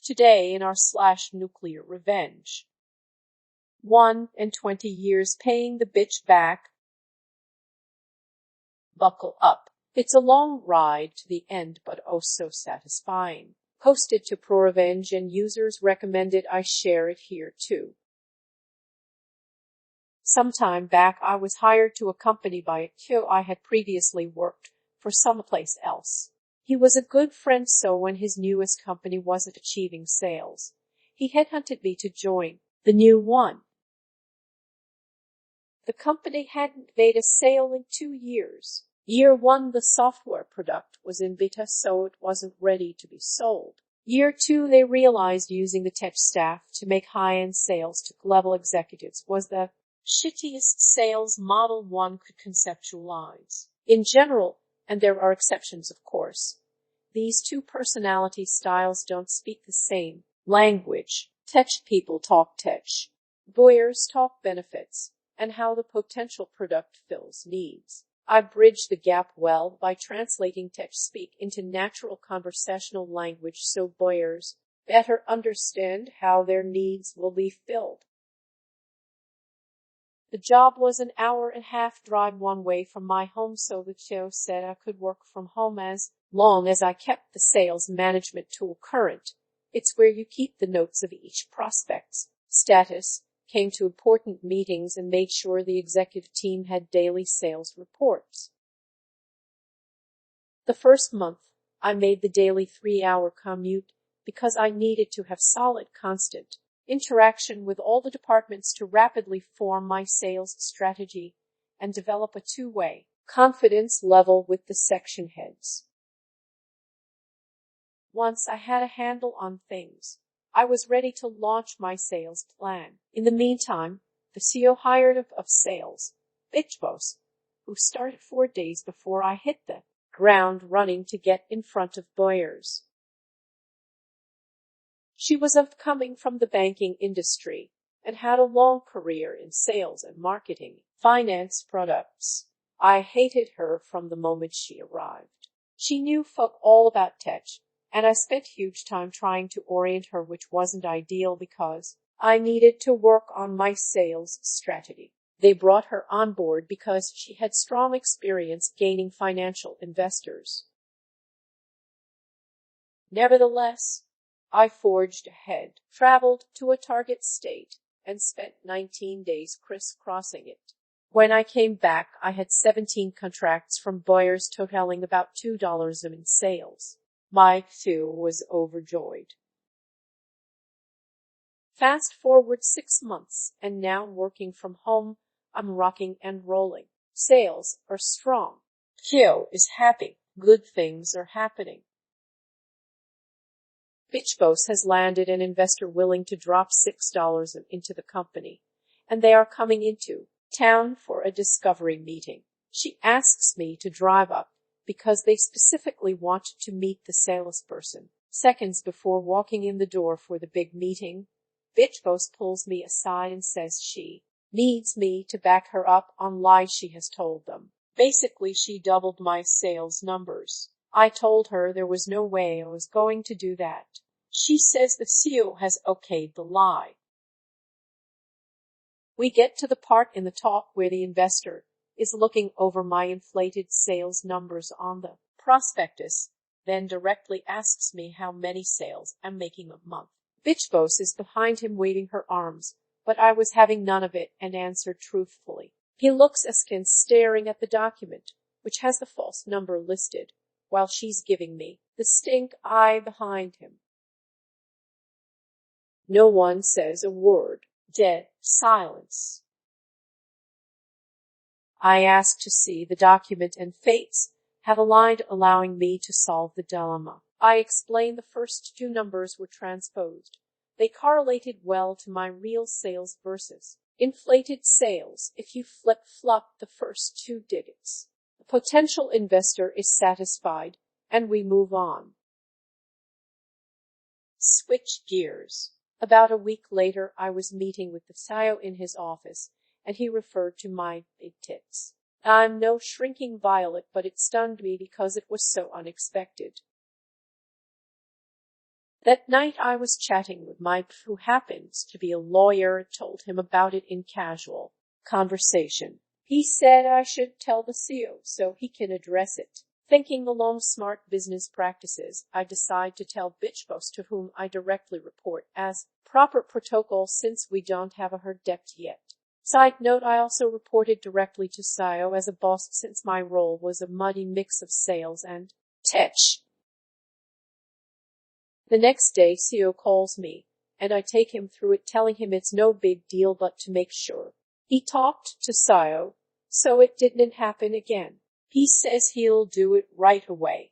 Today in our /Nuclear Revenge. 1 and 20 years paying the bitch back. Buckle up. It's a long ride to the end, but oh so satisfying. Posted to ProRevenge and users recommended I share it here too. Sometime back I was hired to a company by a Q I had previously worked for someplace else. He was a good friend, so when his newest company wasn't achieving sales, he headhunted me to join the new one. The company hadn't made a sale in 2 years. Year 1, the software product was in beta, so it wasn't ready to be sold. Year 2, they realized using the tech staff to make high-end sales to level executives was the shittiest sales model one could conceptualize. In general, and there are exceptions of course, these two personality styles don't speak the same language. Tech people talk tech. Buyers talk benefits and how the potential product fills needs. I bridge the gap well by translating tech speak into natural conversational language so buyers better understand how their needs will be filled. The job was an hour-and-a-half drive one way from my home, so the CEO said I could work from home as long as I kept the sales management tool current. It's where you keep the notes of each prospect's status, came to important meetings, and made sure the executive team had daily sales reports. The first month, I made the daily 3-hour commute because I needed to have solid, constant interaction with all the departments to rapidly form my sales strategy and develop a two-way confidence level with the section heads. Once I had a handle on things, I was ready to launch my sales plan. In the meantime, the CEO hired of sales, bitch boss, who started 4 days before I hit the ground running to get in front of buyers. She was coming from the banking industry and had a long career in sales and marketing, finance products. I hated her from the moment she arrived. She knew fuck all about tech, and I spent huge time trying to orient her, which wasn't ideal because I needed to work on my sales strategy. They brought her on board because she had strong experience gaining financial investors. Nevertheless, I forged ahead, traveled to a target state, and spent 19 days crisscrossing it. When I came back, I had 17 contracts from buyers totaling about $2 in sales. My CEO was overjoyed. Fast forward 6 months, and now working from home, I'm rocking and rolling. Sales are strong. CEO is happy. Good things are happening. Bitchboss has landed an investor willing to drop $6 into the company, and they are coming into town for a discovery meeting. She asks me to drive up because they specifically want to meet the salesperson. Seconds before walking in the door for the big meeting, Bitchboss pulls me aside and says she needs me to back her up on lies she has told them. Basically, she doubled my sales numbers. I told her there was no way I was going to do that. She says the CEO has okayed the lie. We get to the part in the talk where the investor is looking over my inflated sales numbers on the prospectus, then directly asks me how many sales I'm making a month. Bitchboss is behind him waving her arms, but I was having none of it and answered truthfully. He looks askance, staring at the document, which has the false number listed, while she's giving me the stink eye behind him. No one says a word. Dead silence. I ask to see the document, and fates have aligned, allowing me to solve the dilemma. I explain the first 2 numbers were transposed. They correlated well to my real sales versus inflated sales if you flip-flop the first 2 digits. The potential investor is satisfied, and we move on. Switch gears. About a week later, I was meeting with the CEO in his office, and he referred to my big tits. I'm no shrinking violet, but it stunned me because it was so unexpected. That night I was chatting with Mike, who happens to be a lawyer, and told him about it in casual conversation. He said I should tell the CEO so he can address it. Thinking along smart business practices, I decide to tell Bitchboss, to whom I directly report, as proper protocol since we don't have a hard debt yet. Side note, I also reported directly to CEO as a boss since my role was a muddy mix of sales and tech. The next day, CEO calls me, and I take him through it, telling him it's no big deal, but to make sure he talked to CEO, so it didn't happen again. He says he'll do it right away.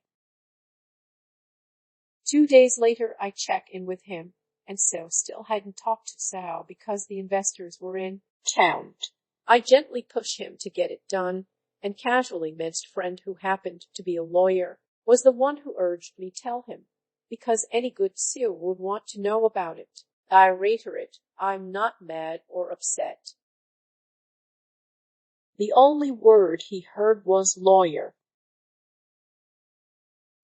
2 days later, I check in with him, and so still hadn't talked to CEO because the investors were in town. I gently push him to get it done, and casually mentioned friend, who happened to be a lawyer, was the one who urged me tell him, because any good CEO would want to know about it. I reiterate, I'm not mad or upset. The only word he heard was lawyer.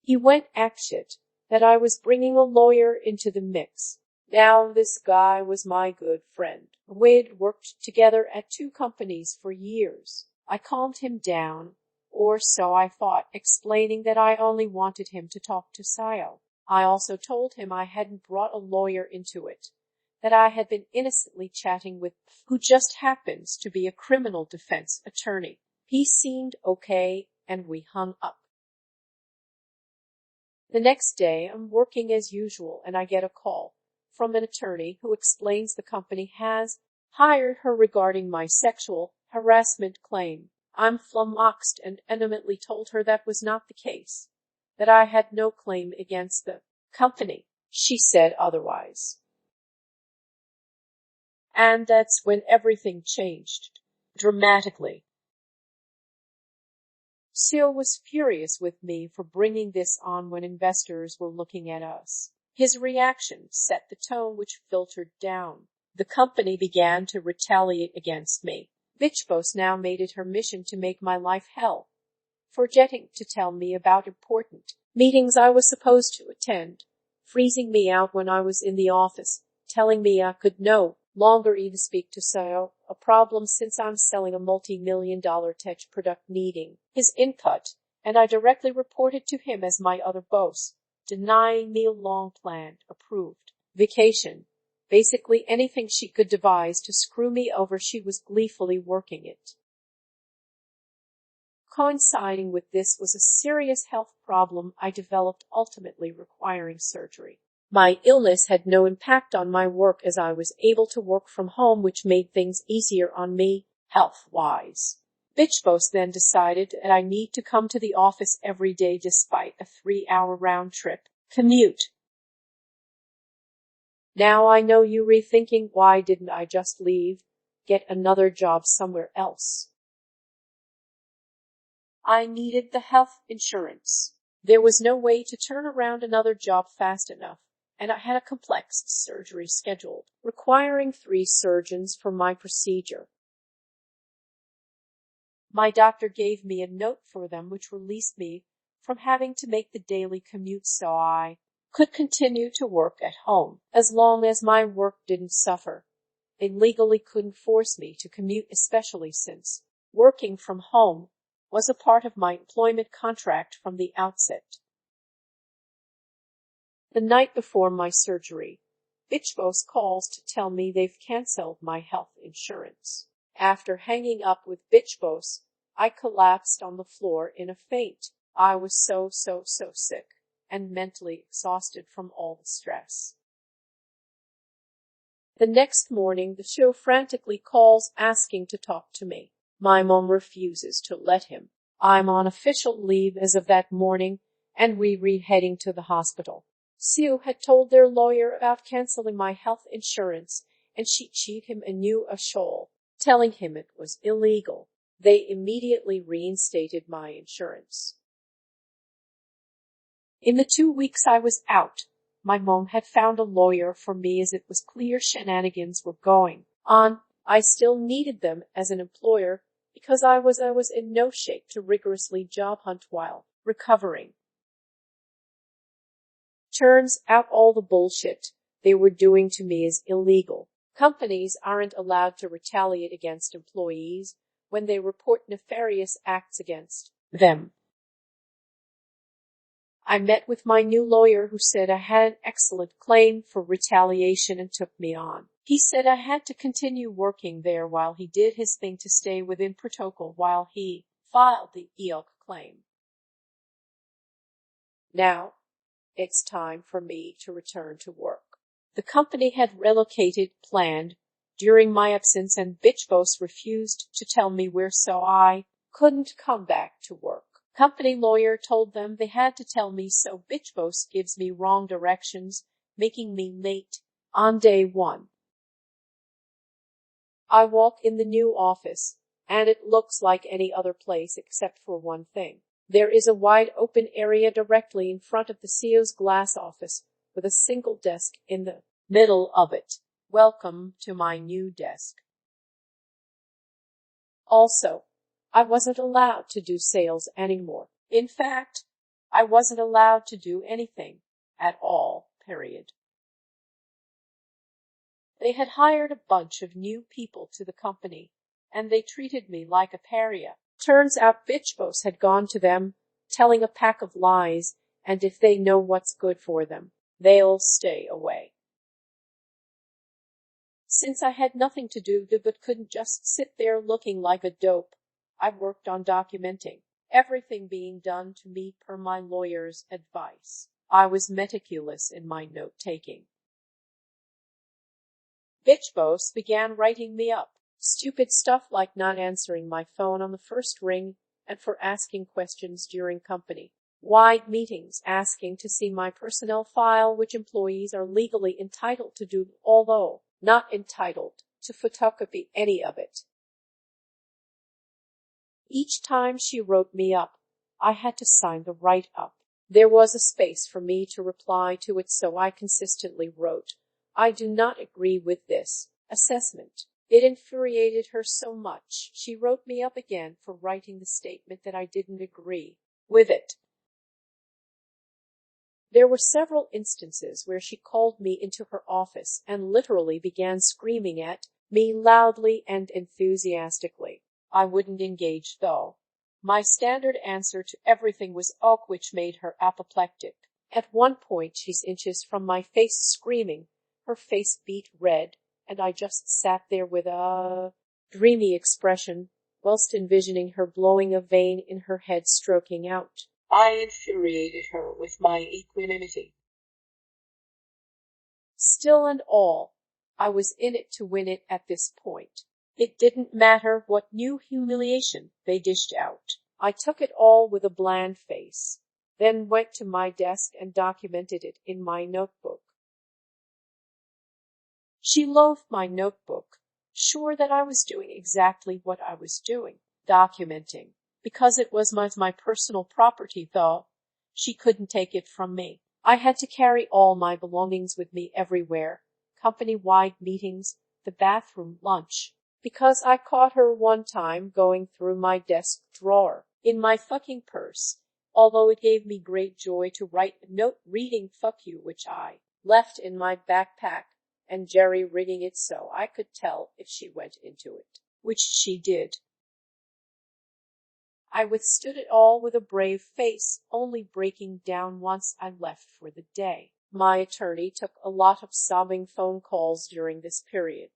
He went apeshit that I was bringing a lawyer into the mix. Now this guy was my good friend. We'd worked together at 2 companies for years. I calmed him down, or so I thought, explaining that I only wanted him to talk to CEO. I also told him I hadn't brought a lawyer into it, that I had been innocently chatting with who just happens to be a criminal defense attorney. He seemed okay, and we hung up. The next day, I'm working as usual, and I get a call from an attorney who explains the company has hired her regarding my sexual harassment claim. I'm flummoxed and adamantly told her that was not the case, that I had no claim against the company. She said otherwise. And that's when everything changed dramatically. CEO was furious with me for bringing this on when investors were looking at us. His reaction set the tone, which filtered down. The company began to retaliate against me. Bitchboss now made it her mission to make my life hell, forgetting to tell me about important meetings I was supposed to attend, freezing me out when I was in the office, telling me I could no longer even speak to CEO, a problem since I'm selling a multi-million-dollar tech product needing his input, and I directly reported to him as my other boss, denying me a long-planned, approved vacation. Basically anything she could devise to screw me over, she was gleefully working it. Coinciding with this was a serious health problem I developed, ultimately requiring surgery. My illness had no impact on my work, as I was able to work from home, which made things easier on me, health-wise. Bitchboss then decided that I need to come to the office every day despite a 3-hour round-trip commute. Now I know you rethinking, why didn't I just leave, get another job somewhere else? I needed the health insurance. There was no way to turn around another job fast enough, and I had a complex surgery scheduled, requiring 3 surgeons for my procedure. My doctor gave me a note for them, which released me from having to make the daily commute, so I could continue to work at home as long as my work didn't suffer. They legally couldn't force me to commute, especially since working from home was a part of my employment contract from the outset. The night before my surgery, Bitchboss calls to tell me they've canceled my health insurance. After hanging up with Bitchboss, I collapsed on the floor in a faint. I was so sick and mentally exhausted from all the stress. The next morning, the CEO frantically calls asking to talk to me. My mom refuses to let him. I'm on official leave as of that morning, and we're heading to the hospital. CEO had told their lawyer about canceling my health insurance, and she cheated him a new shoal, telling him it was illegal. They immediately reinstated my insurance. In the 2 weeks I was out, my mom had found a lawyer for me, as it was clear shenanigans were going on. I still needed them as an employer because I was in no shape to rigorously job hunt while recovering. Turns out all the bullshit they were doing to me is illegal. Companies aren't allowed to retaliate against employees when they report nefarious acts against them. I met with my new lawyer who said I had an excellent claim for retaliation and took me on. He said I had to continue working there while he did his thing to stay within protocol while he filed the EOC claim. Now, it's time for me to return to work. The company had relocated planned during my absence and bitch boss refused to tell me where, so I couldn't come back to work. Company lawyer told them they had to tell me, so bitch boss gives me wrong directions, making me late on day one. I walk in the new office, and it looks like any other place except for one thing. There is a wide open area directly in front of the CEO's glass office, with a single desk in the middle of it. Welcome to my new desk. Also, I wasn't allowed to do sales anymore. In fact, I wasn't allowed to do anything at all, period. They had hired a bunch of new people to the company, and they treated me like a pariah. Turns out bitch boss had gone to them, telling a pack of lies, and if they know what's good for them, they'll stay away. Since I had nothing to do but couldn't just sit there looking like a dope, I worked on documenting everything being done to me per my lawyer's advice. I was meticulous in my note-taking. Bitch boss began writing me up. Stupid stuff like not answering my phone on the first ring and for asking questions during company-wide meetings, asking to see my personnel file, which employees are legally entitled to do, although not entitled to photocopy any of it. Each time she wrote me up, I had to sign the write-up. There was a space for me to reply to it, so I consistently wrote, "I do not agree with this assessment." It infuriated her so much, she wrote me up again for writing the statement that I didn't agree with it. There were several instances where she called me into her office and literally began screaming at me loudly and enthusiastically. I wouldn't engage, though. My standard answer to everything was "ok," which made her apoplectic. At one point, she's inches from my face screaming. Her face beat red, and I just sat there with a dreamy expression, whilst envisioning her blowing a vein in her head stroking out. I infuriated her with my equanimity. Still and all, I was in it to win it at this point. It didn't matter what new humiliation they dished out. I took it all with a bland face, then went to my desk and documented it in my notebook. She loathed my notebook, sure that I was doing exactly what I was doing, documenting, because it was my personal property, though. She couldn't take it from me. I had to carry all my belongings with me everywhere, company-wide meetings, the bathroom, lunch, because I caught her one time going through my desk drawer in my fucking purse, although it gave me great joy to write a note reading "fuck you," which I left in my backpack, and jerry-rigging it so I could tell if she went into it, which she did. I withstood it all with a brave face, only breaking down once I left for the day. My attorney took a lot of sobbing phone calls during this period.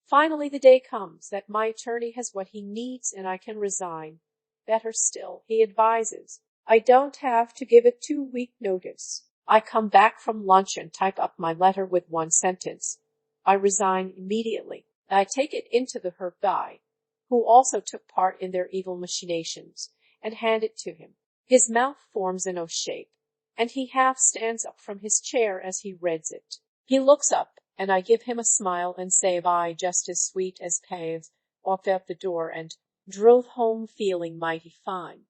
Finally, the day comes that my attorney has what he needs and I can resign. Better still, he advises I don't have to give a 2-week notice. I come back from lunch and type up my letter with one sentence. I resign immediately. I take it into the her guy, who also took part in their evil machinations, and hand it to him. His mouth forms an O shape, and he half stands up from his chair as he reads it. He looks up, and I give him a smile and say bye just as sweet as paves, walked out the door and drove home feeling mighty fine.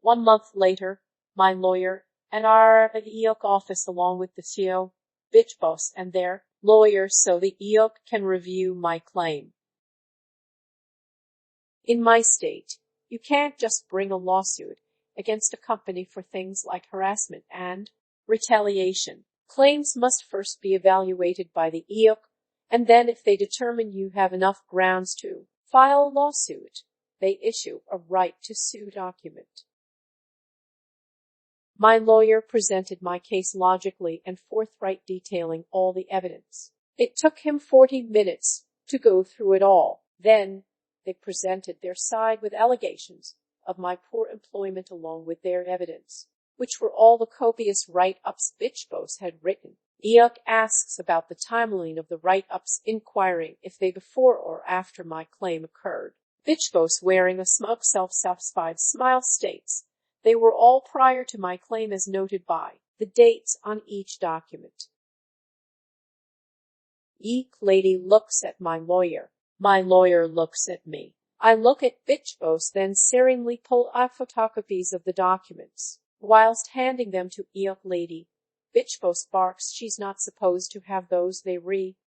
1 month later, my lawyer and our EOC office, along with the CEO, bitch boss, and their lawyer, so the EOC can review my claim. In my state, you can't just bring a lawsuit against a company for things like harassment and retaliation. Claims must first be evaluated by the EOC, and then if they determine you have enough grounds to file a lawsuit, they issue a right to sue document. My lawyer presented my case logically and forthright, detailing all the evidence. It took him 40 minutes to go through it all. Then they presented their side with allegations of my poor employment along with their evidence, which were all the copious write-ups Bitchbos had written. EOC asks about the timeline of the write-ups, inquiring if they before or after my claim occurred. Bitchbos, wearing a smug, self-satisfied smile, states they were all prior to my claim as noted by the dates on each document. EOC lady looks at my lawyer. My lawyer looks at me. I look at Bitchbos, then serenely pull out photocopies of the documents. Whilst handing them to EOC lady, Bitchbos barks she's not supposed to have those, they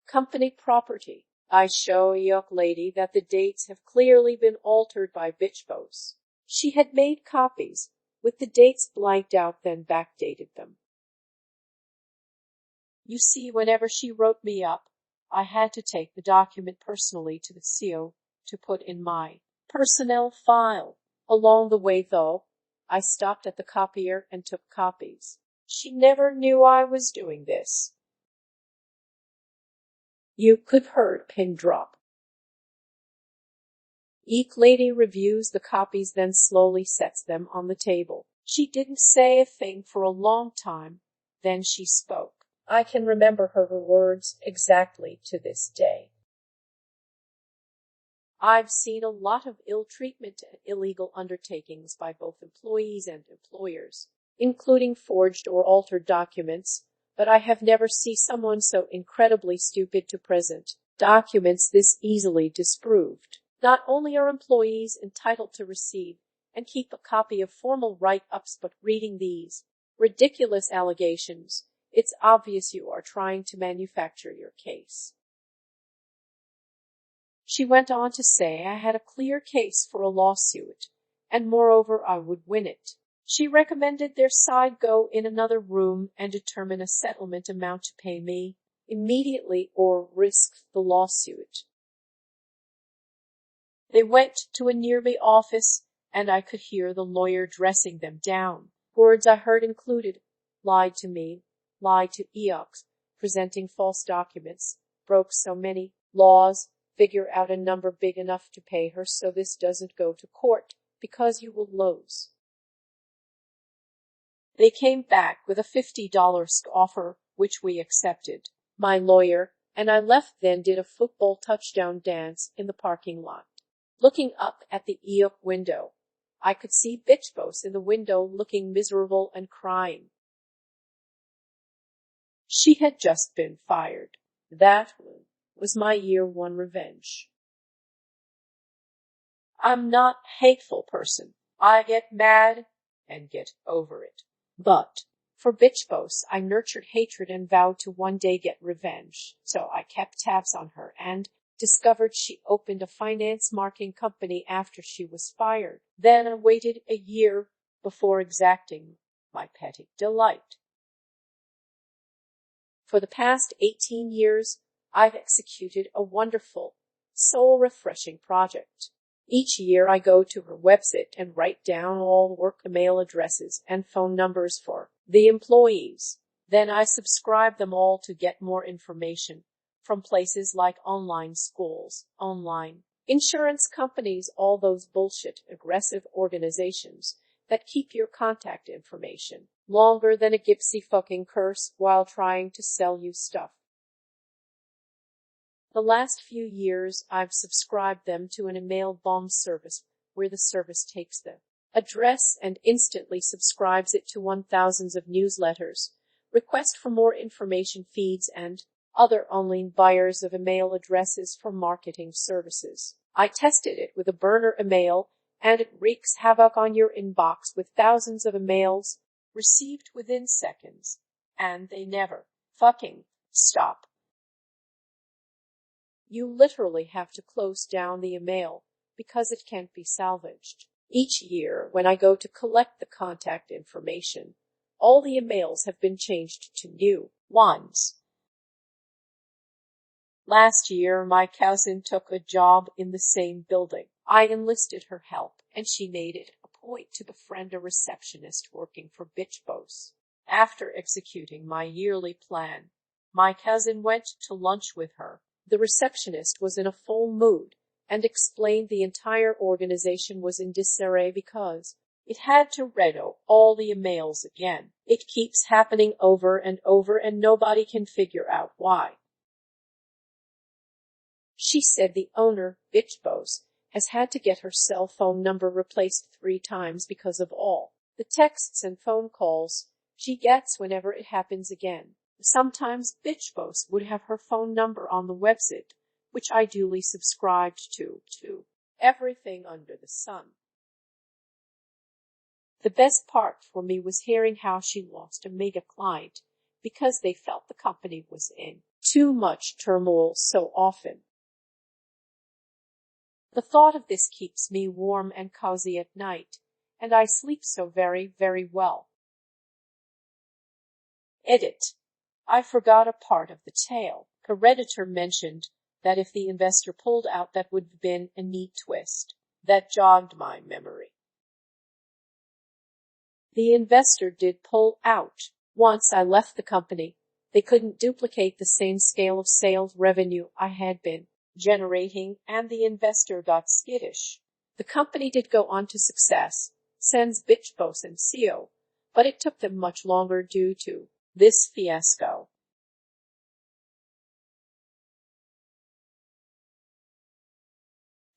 company property. I show EOC lady that the dates have clearly been altered by Bitchbos. She had made copies with the dates blanked out, then backdated them. You see, whenever she wrote me up, I had to take the document personally to the CO to put in my personnel file. Along the way, though, I stopped at the copier and took copies. She never knew I was doing this. You could hear a pin drop. EOC lady reviews the copies, then slowly sets them on the table. She didn't say a thing for a long time. Then she spoke. I can remember her words exactly to this day. I've seen a lot of ill treatment and illegal undertakings by both employees and employers, including forged or altered documents, but I have never seen someone so incredibly stupid to present documents this easily disproved. Not only are employees entitled to receive and keep a copy of formal write-ups, but reading these ridiculous allegations, it's obvious you are trying to manufacture your case. She went on to say I had a clear case for a lawsuit, and moreover I would win it. She recommended their side go in another room and determine a settlement amount to pay me immediately or risk the lawsuit. They went to a nearby office, and I could hear the lawyer dressing them down. Words I heard included, lied to me, lied to EOC, presenting false documents, broke so many laws, figure out a number big enough to pay her so this doesn't go to court, because you will lose. They came back with a $50 offer, which we accepted. My lawyer and I left, then did a football touchdown dance in the parking lot. Looking up at the EOC window, I could see Bitchbos in the window looking miserable and crying. She had just been fired. That was my year one revenge. I'm not a hateful person. I get mad and get over it. But for Bitchbos, I nurtured hatred and vowed to one day get revenge. So I kept tabs on her and discovered she opened a finance marketing company after she was fired. Then I waited a year before exacting my petty delight. For the past 18 years, I've executed a wonderful, soul-refreshing project. Each year I go to her website and write down all work email addresses and phone numbers for the employees. Then I subscribe them all to get more information from places like online schools, online insurance companies, all those bullshit, aggressive organizations that keep your contact information longer than a gypsy fucking curse while trying to sell you stuff. The last few years, I've subscribed them to an email bomb service where the service takes the address and instantly subscribes it to thousands of newsletters, request for more information feeds, and other online buyers of email addresses for marketing services. I tested it with a burner email, and it wreaks havoc on your inbox with thousands of emails received within seconds, and they never fucking stop. You literally have to close down the email because it can't be salvaged. Each year, when I go to collect the contact information, all the emails have been changed to new ones. Last year, my cousin took a job in the same building. I enlisted her help, and she made it a point to befriend a receptionist working for Bitchbos. After executing my yearly plan, my cousin went to lunch with her. The receptionist was in a full mood and explained the entire organization was in disarray because it had to redo all the emails again. It keeps happening over and over and nobody can figure out why. She said the owner, Bitchbos, has had to get her cell phone number replaced 3 times because of all the texts and phone calls she gets whenever it happens again. Sometimes Bitchbos would have her phone number on the website, which I duly subscribed to everything under the sun. The best part for me was hearing how she lost a mega client because they felt the company was in too much turmoil so often. The thought of this keeps me warm and cozy at night, and I sleep so very, very well. Edit. I forgot a part of the tale. A Redditor mentioned that if the investor pulled out, that would have been a neat twist. That jogged my memory. The investor did pull out. Once I left the company, they couldn't duplicate the same scale of sales revenue I had been generating, and the investor got skittish. The company did go on to success, sans Bitchbos and CEO, but it took them much longer due to this fiasco.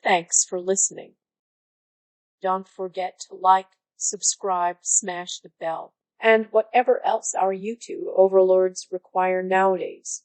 Thanks for listening. Don't forget to like, subscribe, smash the bell, and whatever else our YouTube overlords require nowadays.